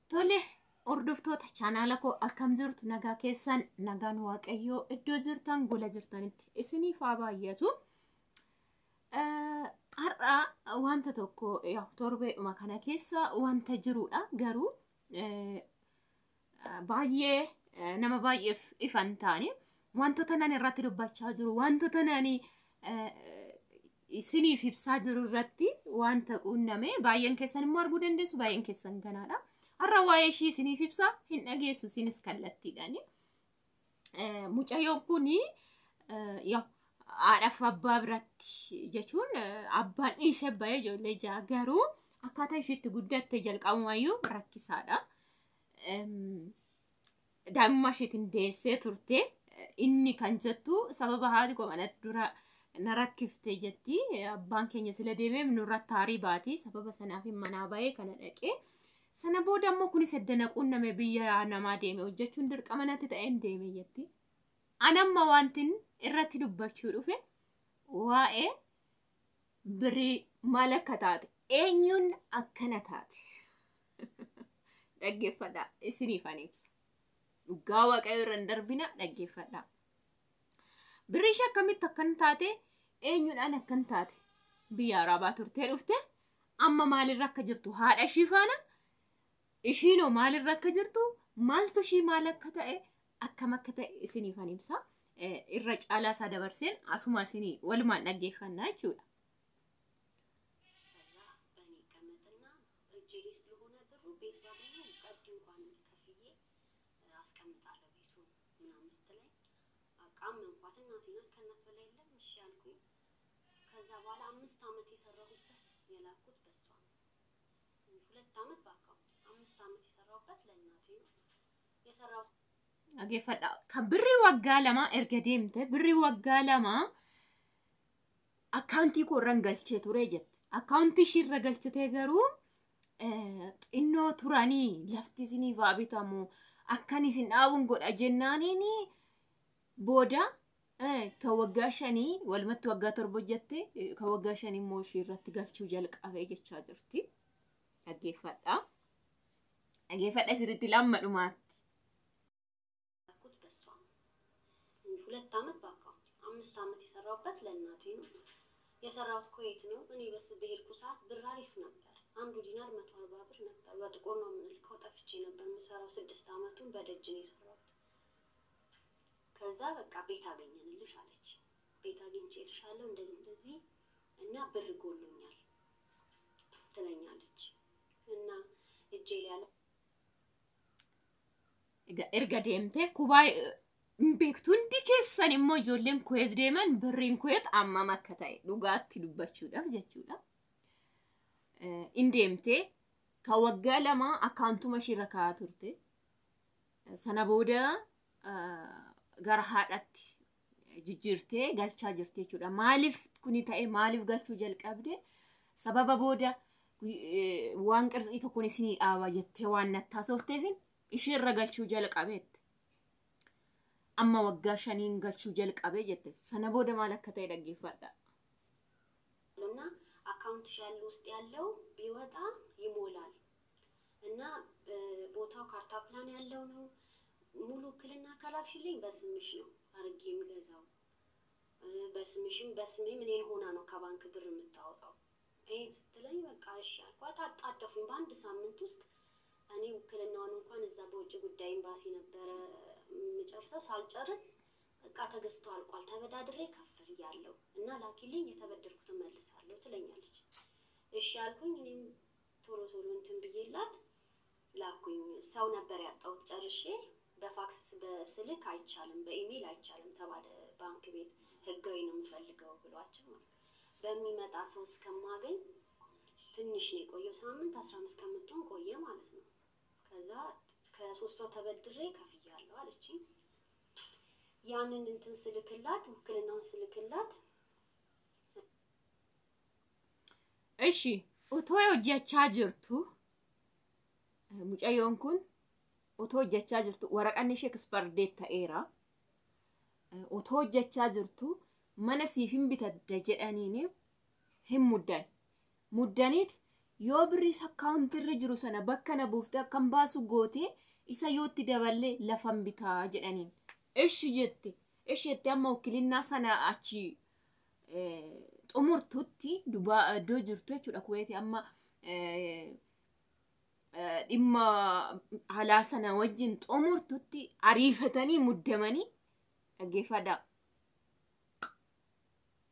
Tole hordoftoota chaanaala koo akkam jirtu nagaa keessan nagaan waaqayyoo iddoo jirtan gola jirtanitti isiniif haa baay'atu. Har'a wanta tokko torbeedhuma kana keessa wanta jirudha garuu baay'ee nama baay'eef ifan taane wantoota nan irratti dubbachaa jiru wantoota nani isiniif ibsaa jiru irratti wanta quunname baay'een keessan immoo arguu dandeessu baay'een keessan ganaadha. Har'a waa'ee ishii isiniif ibsa hin dhageessu isinis kallattiidhaani. Mucayyoo kuni haadhaaf abbaa biratti jechuun abbaan dhiisee bahee ijoollee ja'a garuu akkaataa ishiitti guddatte jalqabumayyuu rakkisaadha. Daa'imummaa ishiitiin deessee turte inni kan jettu sababa haati koo mana dura na rakkifte jetti abbaan keenya sila deemee nurratti haarii baati sababa sanaaf manaa bahee kana dhaqee. Sana booda ammoo kunis eddana quunname biyya namaa deeme hojjechuun dirqama natti ta'een deeme jetti. Anamma wantin irratti dubbachuu dhufe waa'ee birrii maal akka taate eenyuun akkana taate dhaggeeffadhaa isiniifan ibsa. Dhugaa waaqayyo irra hin darbina dhaggeeffadhaa. Birrii ishee akkamitti akkan taate eenyuudhaan akkan taate biyya arabaa turtee dhufte amma maalirra akka jirtu haadha ishii faana. Ishiinoo maalirra akka jirtu maaltu ishii maal akka ta'e akkam akka ta'e isiniifan ibsa. Irra caalaa isaa dabarseen asuma isinii walumaan dhaggeeffannaa jechuudha. Dhaggeeffadhaa. Kan birrii waggaa lama erga deemte birrii waggaa lama akkaawuntii koo irra galchee ture jette. Akkaawuntii ishii irra galchitee garuu xinnoo turanii lafti isiniif haa bitamu akkan isin dhaabun godha jennaaniin booda kan waggaa 5 walumatti waggaa 7 hojjette kan waggaa 5 immoo ishii irratti galchuu jalqabee jechaa jirti. Dhaggeeffadhaa. Dhaggeeffadhaa sirriitti lamma dhumaatti. ሁለት አመት ባካውንት 5 አመት የሰራውበት ለእናቴ ነው የሰራውት ኩዌት ነው እኔ በስ በሄድኩ ሰዓት ብር አሪፍ ነበር አንዱ ዲናር 140 ብር ነበር በጥቁር ነው የምንልከው ጠፍቼ ነበር የምሰራው 6 አመቱን በደጅ ነው የሰራው ከዛ በቃ ቤት አገኘንልሽ አለች ቤት አግኝቼልሻለሁ እንደዚህ እና ብር ጎሎኛል ትለኛለች እና እጄ ላይ ያለ erga deemte kubaay beektuun dikeessan immoo ijoolleen kuweet deeman birriin kuweet ammam akka ta'e dhugaatti dubbachuudhaaf jechuudha. In deemte kan waggaa lama akkaawuntuma ishii irra kaa'aa turte. Sana booda gara haadhatti jijjiirtee galchaa jirti jechuudha. Maaliif kuni ta'e maaliif galchuu jalqabde sababa booda waan qarxii tokkoon isinii dhaaba jettee waan nattaasofteefin ishee irra galchuu jalqabeette. Amma waggaa 5 galchuu jalqabee jette. Sana booda maal akka ta'e dhaggeeffadhaa. እና አካውንት ሻል ውስጥ ያለው ቢወጣ ይሞላል እና ቦታው ካርታ ፕላን ያለው ነው ሙሉ ክልና ካላክሽልኝ በስምሽ ነው አርጌ የምገዛው በስምሽም በስሜም እኔን ሆና ነው ከባንክ ብር የምታወጣው ስትለኝ በቃ እሺ አልኳት አጣደፉኝ በአንድ ሳምንት ውስጥ እኔ ውክልናውን እንኳን እዛ በውጭ ጉዳይ ኤምባሲ ነበር መጨረሻው ሳልጨርስ በቃ ተገዝቶ አልቋል ተበዳድሬ ከፍል ያለው እና ላኪልኝ የተበደርኩትን መልሳለሁ ትለኛለች እሺ አልኩኝ እኔም ቶሎ እንትን ብዬላት ላኩኝ ሰው ነበር ያጣው ጨርሼ በፋክስ በስልክ አይቻልም በኢሜል አይቻልም ተባለ ባንክ ቤት ህጋዊ ነው የምፈልገው ብሏቸው በሚመጣ ሰው እስከማገኝ ትንሽ ነው ቆየው ሳምንት 15 ቀን ምጥቶን ቆየ ማለት ነው ከዛ ከሶስት ሰው ተበድሬ ከፍያለሁ አለችኝ ያንን እንትን ስልክላት ውክልናውን ስልክላት እሺ ኦቶ hojjechaa jirtu mucayyoon kun ኦቶ hojjechaa jirtu waraqanni ishee expire ta'eera ኦቶ hojjechaa jirtu mana siif hin bitadda jedhaniin hin muddaniit yoo birrii akkaawuntirra jiru sana bakka na buuftee akkam baasu gootee isa yootti dabalee lafan bitaa jedhaniin. Ishi jette amma wakiilinnaa sana achi xumurtutti dubaa iddoo jirtu jechuudha Kuweeti amma dhimma halaa sana wajjin xumurtutti ariifatanii muddamanii dhaggeeffadhaa.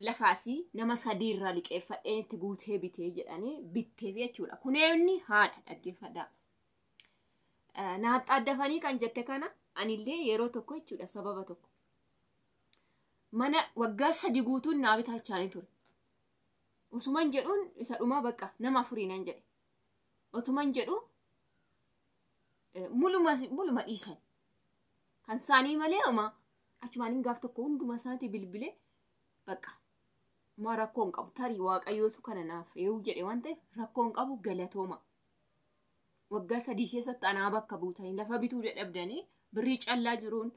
Lafaasii nama sadiirraa liqeeffadheen itti guutee bitee jedhanii bitteef jechuudha. Kuneemni haadha dhaggeeffadhaa. Naaxxaa addafanii kan jette kana anillee yeroo tokko jechuudha sababa tokko. Mana waggaa 3 guutuun naa bitachaanii ture. Otuman jedhuun isa dhumaa bakka nama 4 nan jedhe. Otuman jedhu muluma dhiisan. Kan saanii malee uma achumaan gaaf tokko hunduma isaati bilbilee bakka. Ma rakkoon qabu tarii waaqayyootu kana naaf eewu jedhe waan ta'eef rakkoon qabu galatooma. Waggaa 3 keessatti anaa bakka buutanii lafa bituu dadhabdanii birrii callaa jiruun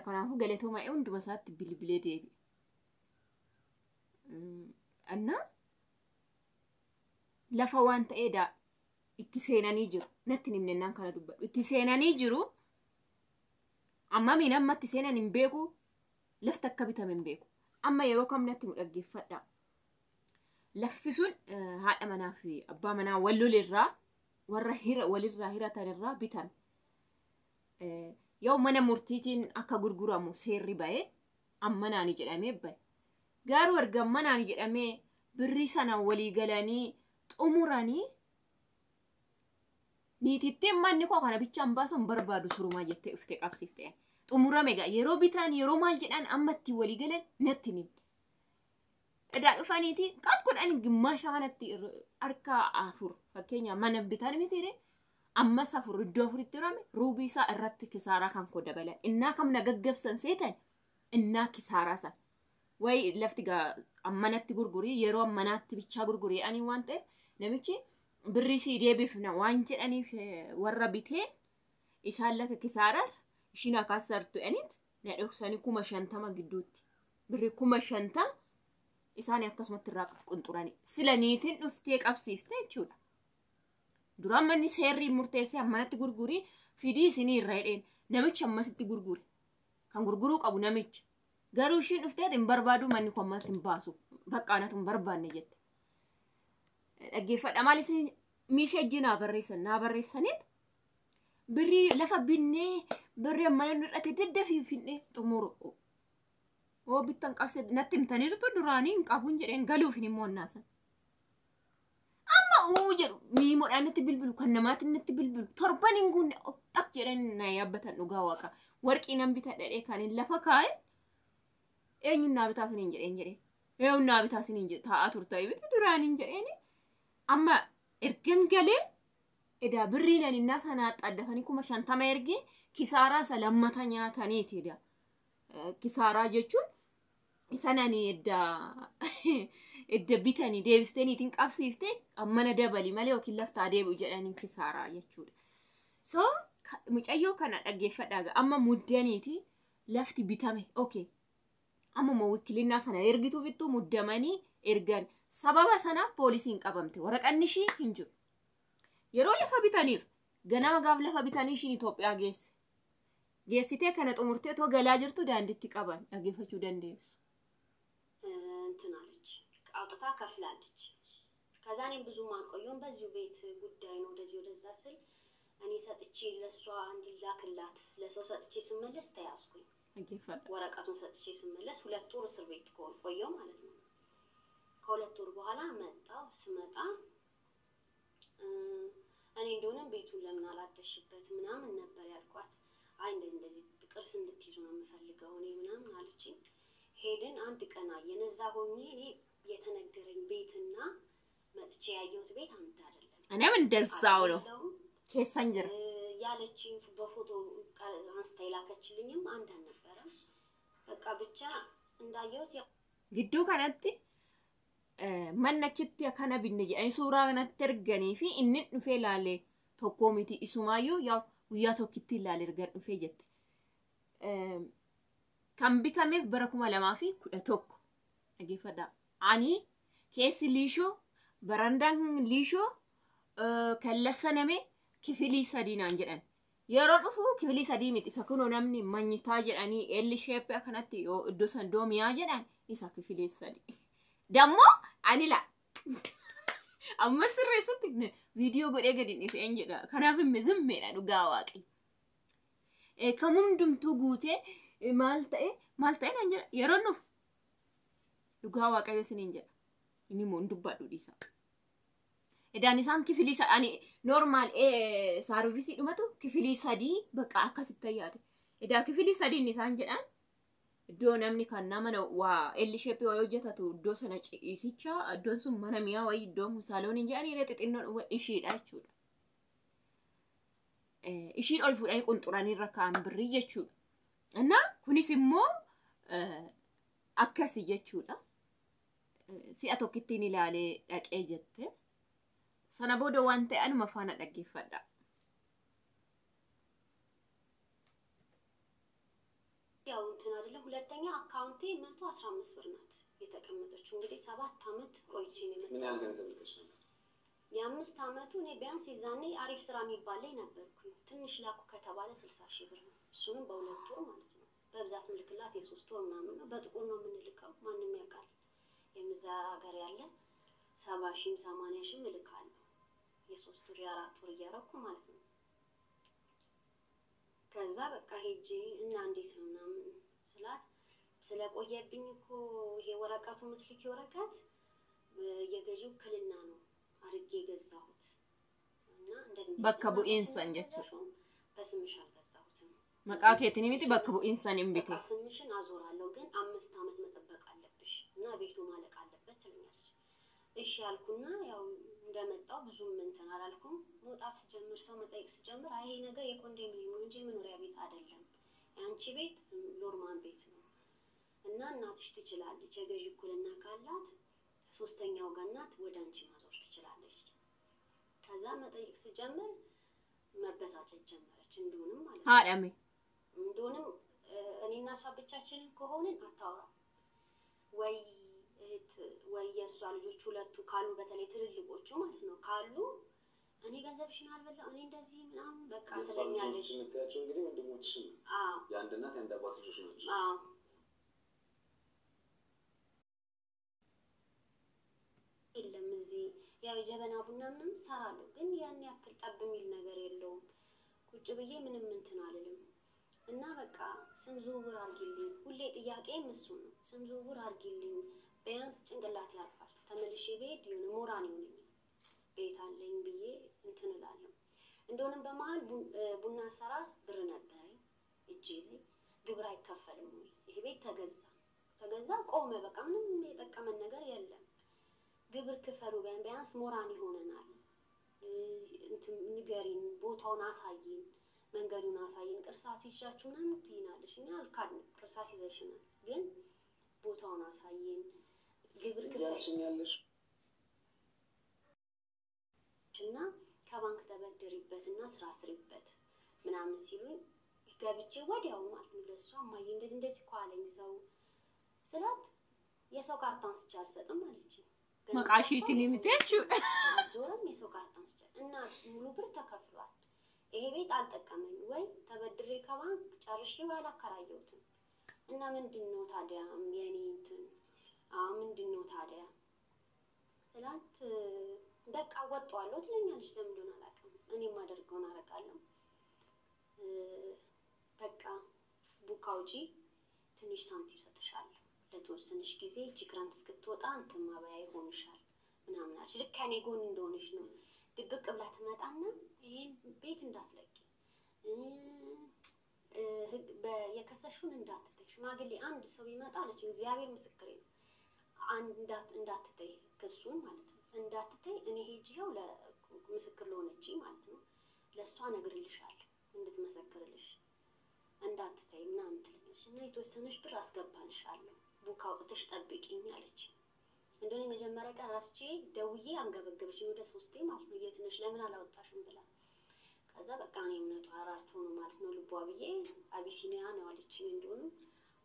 kanaafuu galatooma hunduma isaatti bilbilee deebi'e. Anna lafa waan ta'eedha itti seenanii jiru. Natti nimnennaan kana dubbadhu. Itti seenanii jiru. Amma miin amma itti seenan hin beeku. Lafti akka bitame hin beeku. Amma yeroo kam natti dhaggeeffadha. Lafti sun haadha manaa fi abbaa manaa wallolirraa warra walirraa hiratanirraa bitan. Yoo mana murtiitiin akka gurguramu seerri ba'ee amma naani jedhamee ba'e. Garuu erga amma naani jedhamee birrii sana walii galanii xumuranii niitittiin manni koo kana bichaan baasuun barbaadu surumaa jettee dhuftee qabsiiftee. Xumurame egaa yeroo bitaan yeroo maal jedhan amma itti walii galan natti nimne. Edaa dhufaniiti qaat godhani gimmaasha manatti harka 4 fakkeenyaaf mana bitaan mitiire amma 4 iddoo 4tti rame ruubii isaa irratti kisaaraa kan koo dabalan. Innaa kam na gaggabsan seetan innaa kisaaraa san. Way lafti gaa ammanatti gurgurii yeroo ammanaatti bichaa gurgurii ani waan ta'eef namichi birrii sii deebifna waan jedhaniif warra bitee isaan laka kisaaraa ishiin akaasartu enit na dhoksanii 50 gidduutti birrii 50 isaan akkasumatti irraa qunxuranii sila niitiin dhuftee qabsiifte jechuudha. Duraan manni seerri murteessee ammanatti gurgurii fidii isinii irraa hidheen namichi ammasitti gurgure kan gurguruu qabu namichi garuu ishiin dhuftee hin barbaadu manni kun ammatti hin baasu baqqaanatu hin barbaanne jette. Dhaggeeffadha maal isin miisejii naa barreessaniit birrii lafa binnee birrii amma nurratti daddafii finne xumuru. Oo bittan qabse natti himtaniitu duraanii hin qabuun jedheen galuuf hin immoo naasan. Amma jedhu miimoodhaan natti bilbilu kan namaatiin natti bilbilu torban hin guunne xaq jedhan na yaabbatan dhugaa waaqa warqii nan bita dhadhee kan lafa kaa'e eenyuun naa bitaa siniin jedheen eenyuun naa bitaa siniin jedhe taa'aa turtaa ibiti duraaniin jedheeni amma ergan galee edaa birrii nan innaa sanaa xaddafanii 50 ergee kisaaraa isa lammata nyaataniitidha. Kisaaraa jechuun isanani edda bitanii deebistaniitiin qabsiiftee ammana dabali malee yookiin laftaa deebi'u jedhanii kisaaraa jechuudha. So mucayyoo kana dhaggeeffadhaa amma muddaniiti lafti bitame okay. Amma wakiilinnaa sana ergituuf ittuu muddamanii ergan sababa sanaaf poolisiin qabamte waraqanni ishii hin jiru. Yeroo lafa bitaniif ganama gaaf lafa bitanii ishiin Itoophiyaa geesse. Geessitee kana xumurtee too galaa jirtu daandiitti qaban dhaggeeffachuu dandeessu. እንትን አለች አውጥታ ከፍላለች። ከዛ እኔም ብዙም አልቆየሁም በዚሁ ቤት ጉዳይ ነው ወደዚህ ወደዛ ስል እኔ ሰጥቼ ለሷ እንዲላክላት ለሰው ሰጥቼ ስመለስ ተያዝኩኝ። ወረቀቱን ሰጥቼ ስመለስ 2 ወር እስር ቤት ቆየሁ ማለት ነው። ከ2 ወር በኋላ መጣሁ። ስመጣ እኔ እንደሆነም ቤቱን ለምን አላደሽበት ምናምን ነበር ያልኳት። አይ እንደዚህ ቅርስ እንድትይዙ ነው የምፈልገው እኔ ምናምን አለችኝ። ሄድን አንድ ቀን አየን። እዛ ሆኜ እኔ የተነገረኝ ቤትና መጥቼ ያየሁት ቤት አንድ አይደለም። እኔም እንደዛው ነው ከሰንጀር ያለችኝ በፎቶ አንስታ ይላከችልኝም አንድ አልነበረም። በቃ ብቻ እንዳየሁት ግዱ ከነቲ መነችት ያከና ቢነጂ አይ ሱራ ከነቲ እርገኒ ፊ እንን ፌላሌ ቶኮሚቲ ኢሱማዩ ያው ውያ ቶኪቲ ላለ እርገን ፌጀት kan bitameef bara 2011 dhaggeeffadha ani keessi liishoo barandaan liishoo kallassaname kifilii sadiinaan jedhan yeroo dhufu kifilii sadii miti isa kunoo namni manyitaa jedhanii L shape akkanatti yoo iddoo san doomiyaa jedhan isa kifilii sadii dammoo ani la amma sirreessutti viidiyoo godhee gadi dhiiseen jedha kanaaf hin zimmeedha dhugaa waaqi kamundumtuu guutee maal ta'e naan jedha yeroo nuuf dhugaa waaqayyo isiniin jedha inni moo dubbadhu dhiisa edaan isaan kifilii ani normal saarvisi dhumatu kifilii sadii bakka akkasitti yaade edaa kifilii sadiin isaan jedhan iddoo namni kan nama waa L shape waa hojjetatu iddoo sana ciisicha iddoon sun mana miyaa waa iddoo saalooniin jedhanii irra xixinnoon ishiidha jechuudha ishiin ol fuudhanii qunxuranii irra kaa'an birrii jechuudha እና kunis immoo akkasi jechuudha si'a tokkittiin ilaalee dhaqee jette sana booda waan ta'e anuma faana dhaggeeffadha ያው እንትን አይደለም ሁለተኛ አካውንቴ 115 ብር ናት የተቀመጠችው እንግዲህ 7 አመት ቆይቼ ነው የመጣው ምን ያህል ገንዘብ ልከሽ ነበር የአምስት አመቱ እኔ ቢያንስ ይዛኔ አሪፍ ስራ የሚባል ላይ ነበርኩኝ ትንሽ ላኩ ከተባለ 60 ሺህ ብር ነው እሱንም በሁለት ወር ማለት ነው በብዛት ምልክላት የሶስት ወር ምናምን ነው በጥቁር ነው የምንልከው ማንንም ያውቃል የምዛ ሀገር ያለ 70 ሺህ 80 ሺህ ምልካለሁ የሶስት ወር የአራት ወር እያረኩ ማለት ነው ከዛ በቃ ሄጂ እና እንዴት ነው ምናምን ስላት ስለቆየብኝ እኮ ይሄ ወረቀቱ ምትልኪ ወረቀት የገዢው ክልና ነው አርጌ ገዛሁት እና እንደዚህ በከቡ ኢንሳን ጀቹ በስምሽ አልገዛሁትም መቃከቴኒ ሚቲ በከቡ ኢንሳን እምቢቴ ስምሽን አዞራለሁ ግን 5 አመት መጠበቅ አለብሽ እና ቤቱ ማለቅ አለበት ትለኛለች እሺ ያልኩና ያው እንደመጣው ብዙም እንትን አላልኩም መውጣት ሲጀምር ሰው መጠየቅ ሲጀምር አይ ነገር የኮንዶሚኒየም እንጂ መኖሪያ ቤት አይደለም ያንቺ ቤት ኖርማል ቤት ነው እና እናትሽ ትችላለች የገዢ ኩልና ካላት ሶስተኛው ጋናት ወዳንቺ ማዞር ትችላለች ከዛ መጠየቅ ሲጀምር መበሳጨት ጀመረች እንደሆነም ማለት ነው አዳሜ እንደሆነም እኔና እሷ ብቻችን ከሆነን አታወራ ወይ የሷ ልጆች ሁለቱ ካሉ በተለይ ትልልቆቹ ማለት ነው ካሉ እኔ ገንዘብሽን አልበላው እኔ እንደዚህ ምናምን በቃ ስለኛለች ምትያቸው እንግዲህ ወንድሞችሽ የአንድ እናት የአንድ አባት ልጆች ናቸው የለም እዚህ ያው የጀበና ቡና ምንም ሰራለሁ ግን ያን ያክል ጠብ የሚል ነገር የለውም ቁጭ ብዬ ምንም እንትን አልልም እና በቃ ስም ዝውውር አርጊልኝ ሁሌ ጥያቄም እሱ ነው ስም ዝውውር አርጊልኝ ቢያንስ ጭንቅላት ያርፋል ተመልሼ ቤት የሆነ ሞራን ይሆነኛል ቤት አለኝ ብዬ እንትን እላለሁ እንደሆነም በመሃል ቡና ሰራ ብር ነበረኝ እጄ ላይ ግብር አይከፈልም ወይ ይሄ ቤት ተገዛ ቆመ በቃ ምንም የጠቀመን ነገር የለም ግብር ክፈሉ ቢያንስ ሞራን ይሆነናል እንትን ንገሪን ቦታውን አሳይን መንገዱን አሳይን ቅርሳት ይሻቹና እንትይናለሽ እና አልካድ ቅርሳት ይዘሽናል ግን ቦታውን አሳይን ግብር ክፈልሽኛለሽ እና ከባንክ ተበደሪበትና ስራ ስሪበት ምናምን ሲሉኝ ገብቼ ወዲያው ማለት ነው ለሷ ማይ እንደዚህ ኳለኝ ሰው ስላት የሰው ካርታ አንስቻል ሰጥም አለች መቃሺቲ ሊሚቴቹ አዞረም የሰው ካርታ አንስቻል እና ሙሉ ብር ተከፍሏል ይሄ ቤት አልጠቀመኝ ወይ ተበድሬ ከባንክ ጨርሼ ዋላ አከራየሁት እና ምንድነው ታዲያ የኔ እንትን ምንድነው ታዲያ ስላት በቃ ወጣዋለሁ ትለኛለሽ ለምን እንደሆነ አላውቅም እኔ ማደርገውን አረጋለሁ በቃ ቡካውጪ ትንሽ ሳንቲም ሰጥሻለሁ ለተወሰነሽ ጊዜ ጅክራን እስክትወጣ አንተም ማባያ ይሆንሻል ምናምን አልሽ ልክ ከኔ ጎን እንደሆነሽ ነው ድብቅ ብላ ትመጣና ይሄን ቤት እንዳትለቂ የከሰሹን እንዳትተይ ሽማግሌ አንድ ሰው ቢመጣ አለች እግዚአብሔር ምስክሬ ነው እንዳትተይ ክሱን ማለት ነው እንዳትተይ እኔ ሄጂው ለምስክር ለሆነች ማለት ነው ለሷ ነግርልሻለሁ እንድትመሰክርልሽ እንዳትተይ ምናምን ትልልሽ እና የተወሰነሽ ብር አስገባልሻለሁ ቡክ አውጥተሽ ጠብቂኝ አለች እንደኔ መጀመሪያ ቀን ራስቼ ደውዬ አንገበገብሽ ወደ 3 ማለት ነው የትነሽ ለምን አላወጣሽም ብላ ከዛ በቃ እኔ እምነቱ አራርቶ ነው ማለት ነው ልቧ ብዬ አቢሲኒያ ነው አለችኝ እንደሆነ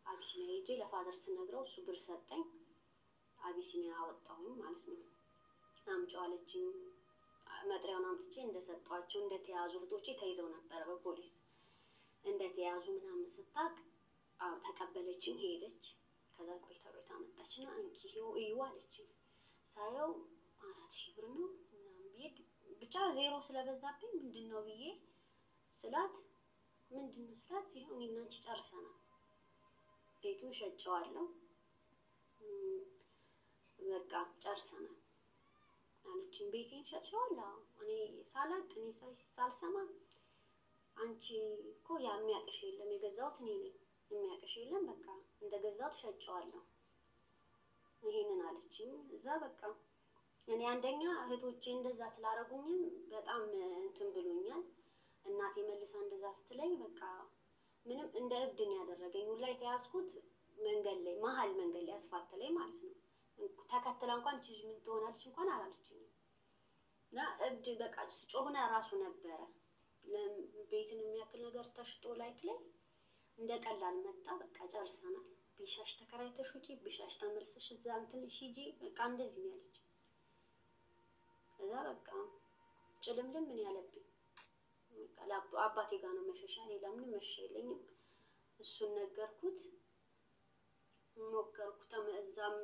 አቢሲኒያ ሄጄ ለፋዘር ስነግረው እሱ ብር ሰጠኝ አቢሲኒያ አወጣሁኝ ማለት ነው አምጪው አለችኝ መጥሪያውን አምጥቼ እንደሰጧቸው እንደተያዙ እህቶቼ ተይዘው ነበር በፖሊስ እንደተያዙ ምናምን ስታቅ ተቀበለችኝ ሄደች ከዛ ቆይታ መጣችና እንኪው እዩ አለችኝ ሳየው 4000 ብር ነው ምናምን ቢድ ብቻ ዜሮ ስለበዛብኝ ምንድነው ብዬ ስላት ምንድነው ስላት ይሄው እኔና አንቺ ጨርሰናል ቤቱን ሸጨዋለሁ በቃ ጨርሰናል አለችኝ ቤቴን ሸጨዋለሁ እኔ ሳላቅ እኔ ሳልሰማ አንቺ እኮ ያሚያቀሽ የለም የገዛውት እኔ ነኝ የሚያቀሽ የለም በቃ እንደገዛውት ሸጨዋለሁ ይሄንን አለችኝ እዛ በቃ እኔ አንደኛ እህቶቼ እንደዛ ስላረጉኝም በጣም እንትን ብሎኛል እናቴ መልሳ እንደዛ ስትለኝ በቃ ምንም እንደ እብድን ያደረገኝ ሁላ የተያዝኩት መንገድ ላይ መሃል መንገድ ላይ አስፋልት ላይ ማለት ነው ተከትላ እንኳን ትጅ ምን ትሆናለች እንኳን አላለችኝ ና እብድ በቃ ስጮህና ራሱ ነበር ለቤትን የሚያክል ነገር ተሽጦ ላይክ ላይ እንደቀላል መጣ በቃ ጨርሰናል ቢሻሽ ተከራይተሽ ውጪ ቢሻሽ ተመልሰሽ እዛ እንትን ሂጂ በቃ እንደዚህ ነው ያለች ከዛ በቃ ጭልምልም ምን ያለብኝ በቃ አባቴ ጋር ነው መሸሻ ሌላ ምንም መሸሻ የለኝም እሱን ነገርኩት ሞከርኩ ተመዛም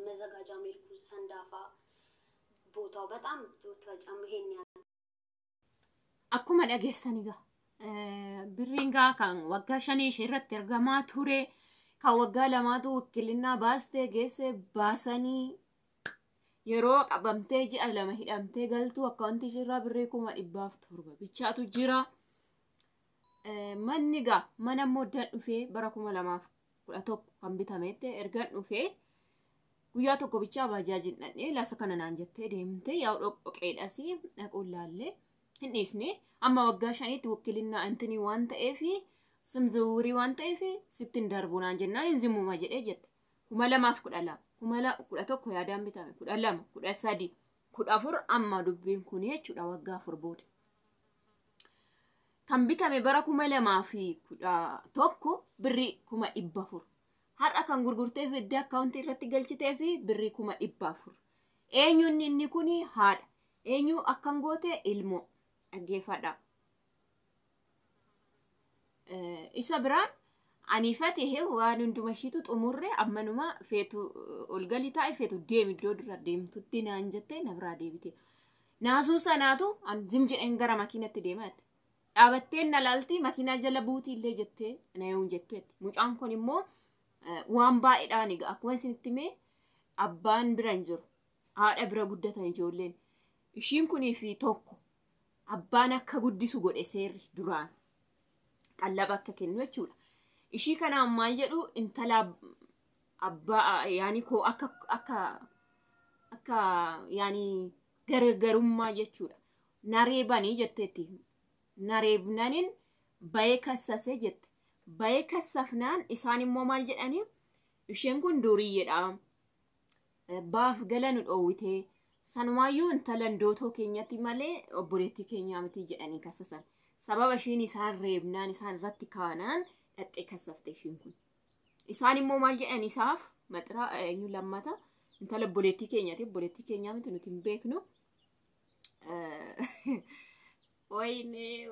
መዘጋጃ ሜልኩ ሰንዳፋ ቦታው በጣም ተጫም ይሄን ያ akkuma dhageessaniga birringa kan waggaa 5 irratti ergamaa ture kan waggaa 2tu wakilinaa baaste geesse baasanii yeroo qabamtee ji'a 2 hidhamtee galtu akkaunti jirra birrii 1,700 bichaatu jira manniga mana moddan dhufee bara 2011 kan bitamete ergan dhufee guyyaa tokko bichaa bajaajin dhadhee laasa kana naan jettee deemte yaa dhoqqeedhasi dhaqullaalle hinnisne amma waggaa 5tti wakilinaa antini waan ta'eefi simzuuri waan ta'eefi sittin darbunaan jennaan inzimuma jedhee jette 2012 2011 yaadaan bitame 12 13 14 amma dubbiin kun jechuudha waggaa 4 booda kan bitame bara 2011 birrii 400 har'a kan gurgurtee fidde akkauntii irratti galchitee fi birrii 400 eenyuun inni kuni haadha eenyu akkan goote ilmoo aggeeffadha isa biraan ani fatihe waan hundumashitu xumurre ammanuma feetu olgali taa'e feetu deemi iddoo dura deemtutti naan jette na biraa deebite naasuu sanaatu an jim jedheen gara makiinatti deematte dhaabatteen na laalti makiinaa jala buutii illee jettee na yoon jetteetti mucaan kun immoo waan baay'eedhaan egaa akkuma isinitti mee abbaan biran jiru haadha bira guddatan ijoolleen ishiin kunii fi tokko abbaan akka guddisu godhe seerri duraan qallaba akka kennu jechuudha ishii kana maal jedhu intala abbaa yaani ko akka yaani gargarummaa jechuudha nareebanii jetteetti nareebnanin bayee kassase jette bayee kassafnaan isaan immoo maal jedhanii isheen kun duriyyeedha baaf galanu dhoowwitee sanumayyuu intalan dootoo keenyatti malee obboleettii keenyaa miti jedhanii kassasan sababa ishiin isaan reebnaan isaan irratti kaanaan dhaxxee kassafte ishiin kun isaan immoo maal jedhan isaaf maxraa eenyu lammata intala obboleettii keenyaatti keenyaa miti nuti hin beeknu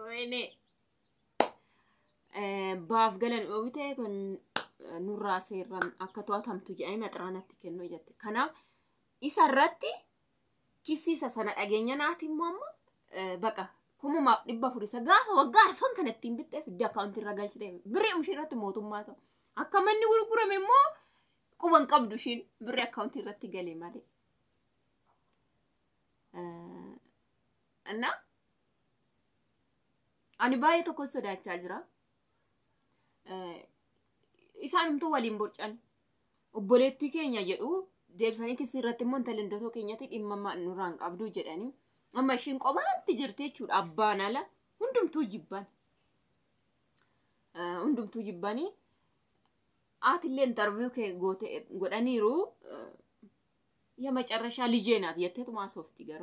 wayne baaf galan dhoowwitee kun nurraa seerran akka to'atamtu jedhanii maxraanatti kennu jette kanaaf isa irratti kisiisa sana dhageenya naati immoo amma baqa 400 gaafa waggaa arfan kanatti hin bittee fidde akkauntii irra galchite birrii umshii irratti mootummaa ta'u akka manni gurgurame immoo quban qabdu ishiin birrii akkauntii irratti galee malee anna ani baay'ee tokko sodaachaa jira isaanimtuu waliin borcan obboleettii keenya jedhu deebisanii kisii irratti immoo intalindotoo keenyatti dhimma nurraan qabdu jedhanii amma ishiin qobaatti jirti jechuudha abbaan ala hundumtuu jibbanii aatillee interview kee godhaniiru የመጨረሻ ልጄ ናት የተቱማ ሶፍቲ ገሩ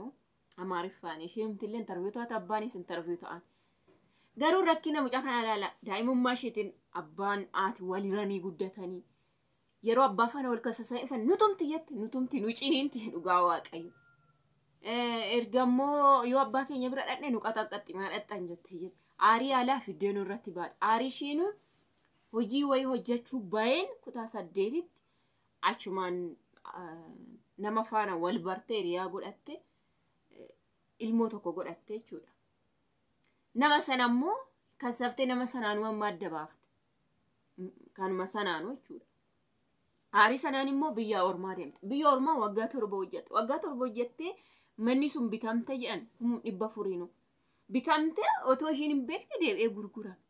አማሪፋኒ ሺምትልን ተርቢቷት አባኒስ ኢንተርቪው ታን ገሩ ረኪነ ሙጫ ካናላላ ዳይሙማ ሽቲን አባን አት ወሊራኒ ጉደተኒ የሮ አባፋነ ወልከሰሰ ይፈን ኑቱምት ኑጪኒንቲ ዱጋዋ ቀይ ergammoo yoo abbaa keenya bira dhaqne nu qaxaqqatti maadhattan jettee aarii alaa fiddeen irratti baadha. Aarii ishiinu hojii wayii hojjechuu baay'een kutaa 8tti achumaan nama faana wal bartee riyaa godhatte ilmoo tokko godhatte jechuudha. Nama sana ammoo kan saftee nama sanaan waan adda baafte. Kanuma sanaan jechuudha. Aarii sanaan immoo biyya ormaa deemte. Biyya ormaa waggaa 7 hojjette. Waggaa 7 hojjettee manni sun bitamte jedhan 400 bitamte otoo ishiin hin beekne deebi'ee gurgurame.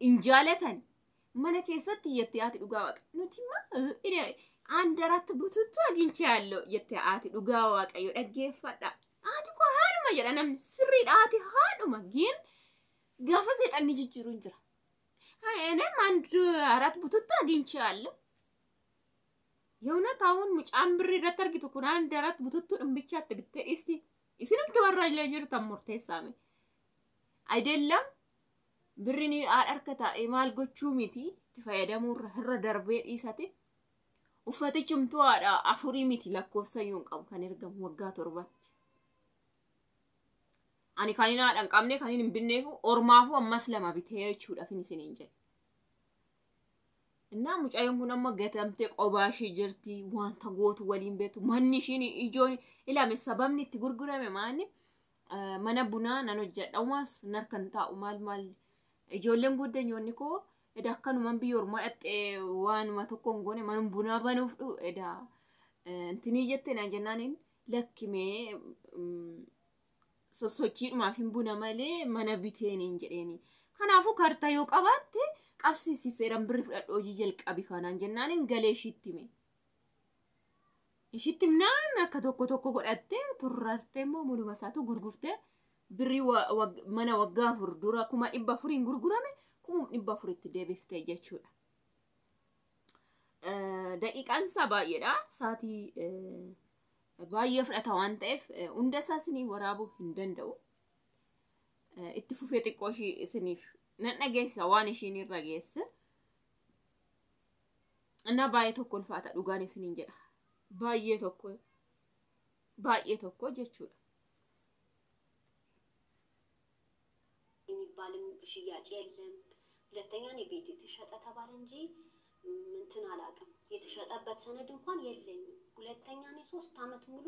Injaalatan mana keessatti jettee haati dhugaa waaqa. Nuti immoo አንደራት ቡቱቱ አግኝቻለሁ የተ አቲ ዱጋው ዋቀዮ ደገፈዳ አቲ ኮ ሃኑማ የዳንም ስሪ ዳቲ ሃኑማ ግን ጋፈ ሰይጣን ይጅጅሩ እንጀራ እኔም አንድ አራት ቡቱቱ አግኝቻለሁ የውነት አሁን ሙጫምብሪ ረተርግቱ ኩና አንድ አራት ቡቱቱ እንብቻት ብትይስቲ እስንም ተወራጅ ለጅር ተሞርተሳሜ አይደለም ብሪኒ አርከታ ኢማልጎቹ ሚቲ ተፈየደሙ ህረ ደርቤ ኢሳቲ ufatichum tu ada afuri miti lakofsa yon qam kan ergam wagga 7 ani kanina dan qamne kanin binnefu ormaafu ammas lama bitee jechuudha finisin inje እና ሙጫየን ኩና ማገታምቴ ቆባሺ ጅርቲ ዋንታ ጎቱ ወሊን ቤቱ ማንሽኒ ኢጆኒ ኢላሜ ሰበምኒ ትጉርጉረሜ ማኒ ማና ቡና ናኖ ጀዳውማስ ነርከንታ ኡማል ኢጆለን ጉደኞኒ ኮ eda kanuma biyor ma ette wan ma tokkon gone manum buna banuuf eda intini jette na jennanin lakkime sosochii dhumaaf hin buna male mana biteeniin jedheeni kanaafu karta yoo qabatte qabsiisiseeran birri fudhadhoo jalqabi kanaan jennanin galee ishittimnaan akka tokko godhatte turrarte immoo muluma isaatu gurgurte birri mana waggaa 4 dura 400 gurgurame kum nibba furitti deebifte jechuudha. Daqiiqaan isaa baay'eedha. Saatii baay'ee fudhata waan ta'eef hunda isaa isinii waraabuu hin danda'u. Itti fufee xiqqoo ishii isiniif nan dhageessa waan ishiin irra geesse. Ana baay'ee tokko ulfaata dhugaan isiniin jedha. Baay'ee tokko jechuudha. የሚባልም ሽያጭ የለም ሁለተኛ ነው ቤት የተሸጠ ተባለ እንጂ እንትን አላቀም የተሸጠበት ሰነድ እንኳን የለኝም ሁለተኛ ነው 3 አመት ሙሉ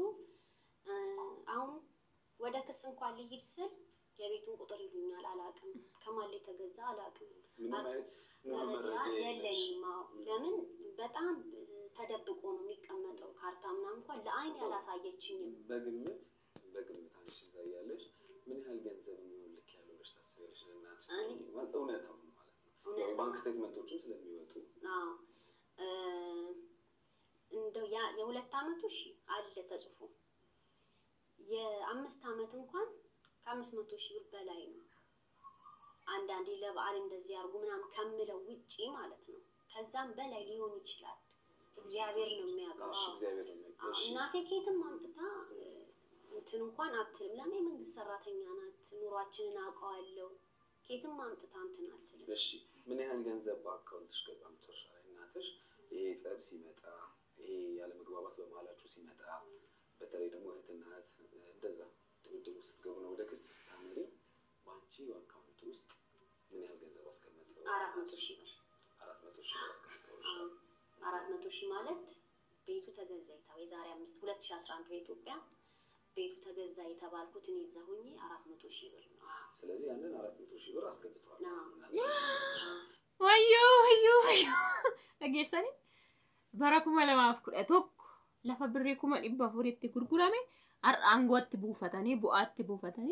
አሁን ወደ ክስ እንኳን ሊሄድ ስል የቤቱን ቁጥር ይሉኛል አላቀም ከማል የተገዛ አላቀም መረጃ የለኝም ለምን በጣም ተደብቆ ነው የሚቀመጠው ካርታምና እንኳን ለአይን ያላሳየችኝም በግምት አንቺ ዛያለሽ ምን ያህል ገንዘብ የሚወልክ ያለው ለሽታሰለሽ እናት እውነታው ማለት ነው የባንክ ስቴትመንቶችን ስለሚወጡ እንደው ያ የሁለት አመቱ እሺ አለ ተጽፎ የ5 አመት እንኳን ከ500 ሺህ ብር በላይ ነው አንዳንዴ ለበዓል እንደዚህ አርጉ ምናምን ከምለው ውጪ ማለት ነው ከዛም በላይ ሊሆን ይችላል እግዚአብሔር ነው የሚያውቀው እናቴ ከየትም አምጥታ እንትን እንኳን አትልም ለምን መንግስት ሰራተኛ ናት ኑሯችንን አውቀዋለሁ ከየትም አምጥታ እንትን አትልም እሺ ምን ያህል ገንዘብ በአካውንትሽ ገባ መጨረሻ ላይ እናትሽ ይሄ ጸብ ሲመጣ ይሄ ያለ መግባባት በመሃላችሁ ሲመጣ በተለይ ደግሞ እህትና እህት እንደዛ ድብድብ ውስጥ ገቡ ነው ወደ ክስ ስታመሪ ባንቺ አካውንት ውስጥ ምን ያህል ገንዘብ አስቀመጥው 400 ሺህ ብር አስቀመጥው 400 ሺህ ማለት ቤቱ ተገዛ ይታው የዛሬ 5 2011 በኢትዮጵያ ቤቱ ተገዛ የተባልኩት እኔ እዛሁኝ 400 ሺህ ብር ነው ስለዚህ ያንን 400 ሺህ ብር አስገብቷል ወዮ አገሰኒ በረኩማ ለማፍኩ ቶክ ለፈ ብሬኩማ ዲባፉሪቲ ጉርጉራሜ አንጎት ቡፈታኒ ቡአት ቡፈታኒ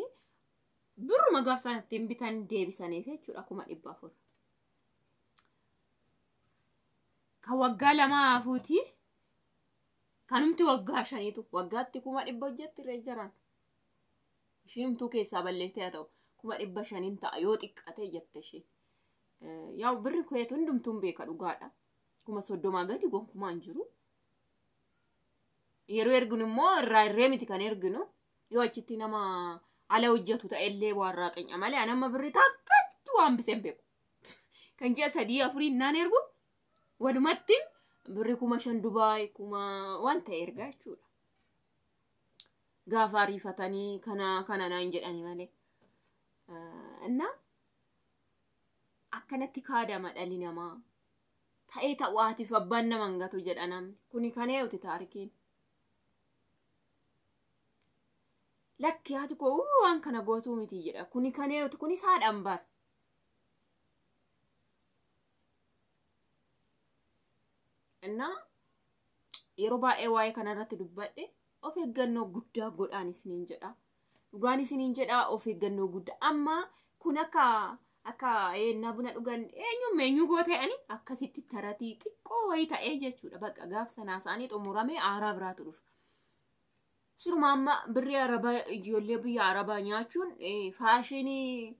ብሩ መጋፍሳን ቢታን ዴቢሳኔ ፈቹ አኩማ ዲባፉር ከወጋ ለማፉቲ kanumti waggaa shaniitu waggaatti 100 jetti reejaran ishimtu keessa balleessee ta'u 500 ta'a yoo xiqqate jette ishee yaw birri kuyeetu hundumtuun beeka dhugaadha 30 gadi gonkumaa hin jiru yeroo erginu immoo irraa miti kan erginu yoo achitti nama ala hojjetu ta'ellee warraaqenya malee nama birri takkatti waan biseen beeku kan ji'a 3-4 naan ergu walumatti birri 5 Dubai kuma wanta erga jechuudha gaafa rifatanii kana naan jedhani malee. Inna akkanatti kaadama dhalli namaa. Ta'ee ta'aatiif abbaan nama hangatu jedha namni. Kuni kanee uti taarikiin. Lakki haati koo waan kana gootuu miti jedha. Kuni kanee uti kuni saadhaan bar. Inna yeroo baay'ee waa'ee kanarratti dubbadhe of eeggannoo guddaa godhaan isiniin jedha. Dhugaan isiniin jedha of eeggannoo guddaa. Amma kun akka eenna buna dhugan eenyu goote'ani akkasitti taratii xiqqoo wayii ta'ee jechuudha. Bakka gaaf sanaa isaanii xumuramee aaraa biraatu dhufa. Siruma amma birrii arabaa ijoollee biyya arabaa nyaachuun faashinii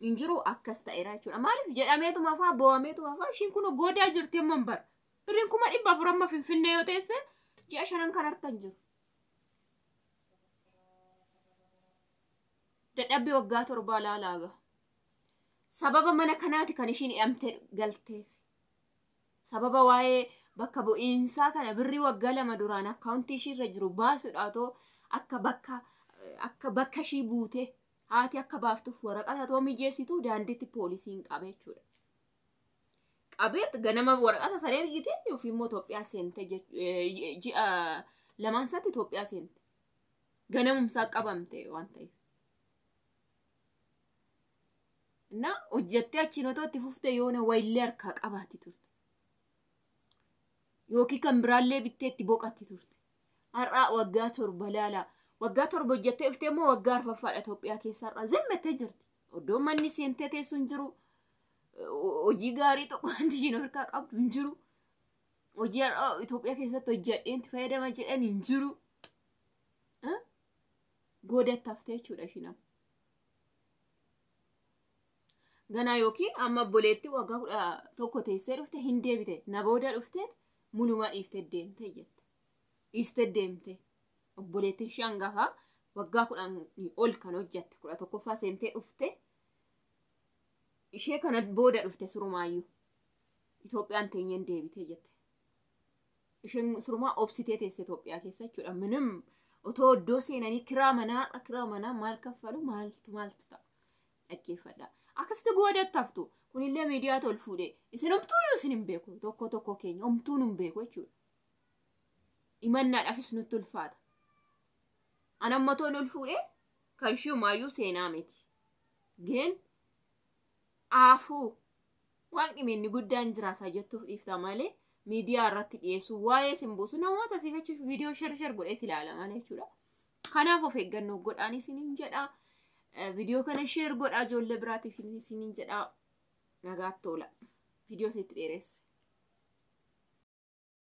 hin jiru akkas ta'eera jechuudha. Maaliif jedhameetuma fa'aa boo'ameetuma fa'aa ishiin kun goodaa jirti amman bara. Birriin 400 amma Finfinnee yoo teesse ji'a 5 kan harkan jiru. Dadhabbii waggaa 7 laalaaga. Sababa mana kanaati kan ishiin hidhamtee galteef. Sababa waa'ee bakka bu'iinsaa kana birrii waggaa 2 duraan akkaawuntii ishiirra jiru baasuudhaatoo akka bakka ishii buute haati akka baaftuuf waraqata too mijeessitu daandiitti poolisiin qabe jechuudha. Qabeet ganama waraqata sana ergite yookiin immoo Itoophiyaa seente ji'a 2 Itoophiyaa seente. Ganamumsaa qabamte waan ta'eef. Na hojjettee achiin otoo itti fuftee yoona wayillee harkaa qabaatti turte. Yookiin kan biraallee bittee itti boqatti turte. Har'aa waggaa 7 laala. Waggaa 7 hojjettee dhuftee immoo waggaa 4ffaadha Itoophiyaa keessarraa zimmettee jirti. Oddoo manni seentee teessu hin jiru. Hojii gaarii tokko wanti ishiin harkaa qabdu hin jiru. Hojii har'aa Itoophiyaa keessatti hojjedheen itti fayyadama jedhan hin jiru. Goodatti haftee jechuudha ishiin amma. Ganaa yookiin amma obboleetti waggaa 11 teessee dhufte hin deebite. Na booda dhufte mulumaa dhiiftee deemte jette. Dhiistee deemte. Obboleettiin ishee hangafaa waggaa 10 ol kan hojjette. 11ffaa seentee dhufte. Ishee kana booda dhufte surumaayyuu. Itoophiyaan teenyeen deebite jette. Isheen surumaa obsitee teesse Itoophiyaa keessa jechuudha. Minim otoo iddoo seenanii kiraa manaa maal kaffalu maaltu ta'a. Dhaggeeffadha. Akkasitti goodatti haftu. Kunillee miidiyaa tol fuudhee. Isin homtuuyyuu isin hin beeku. Tokko keenya homtuun hin beeku jechuudha. Imannaadhaafis nutti ulfaata. Anammatoo ol fuudhee kan shumaayyuu seenaa miti. Geen aafuu waan dhimeenni guddaan jiraasaa jettuuf dhiifta malee miidiyaa irratti dhiyeessu waa'ee simbuusu namoota siifachuuf viidiyoo shar godhee ilaala malee jechuudha. Kanaaf of eeggannoo godhaan isiniin jedha. Viidiyoo kana share godhaa ijoollee biraatiif isiniin jedha. Nagaatti oola. Viidiyoo sitti dheeresse.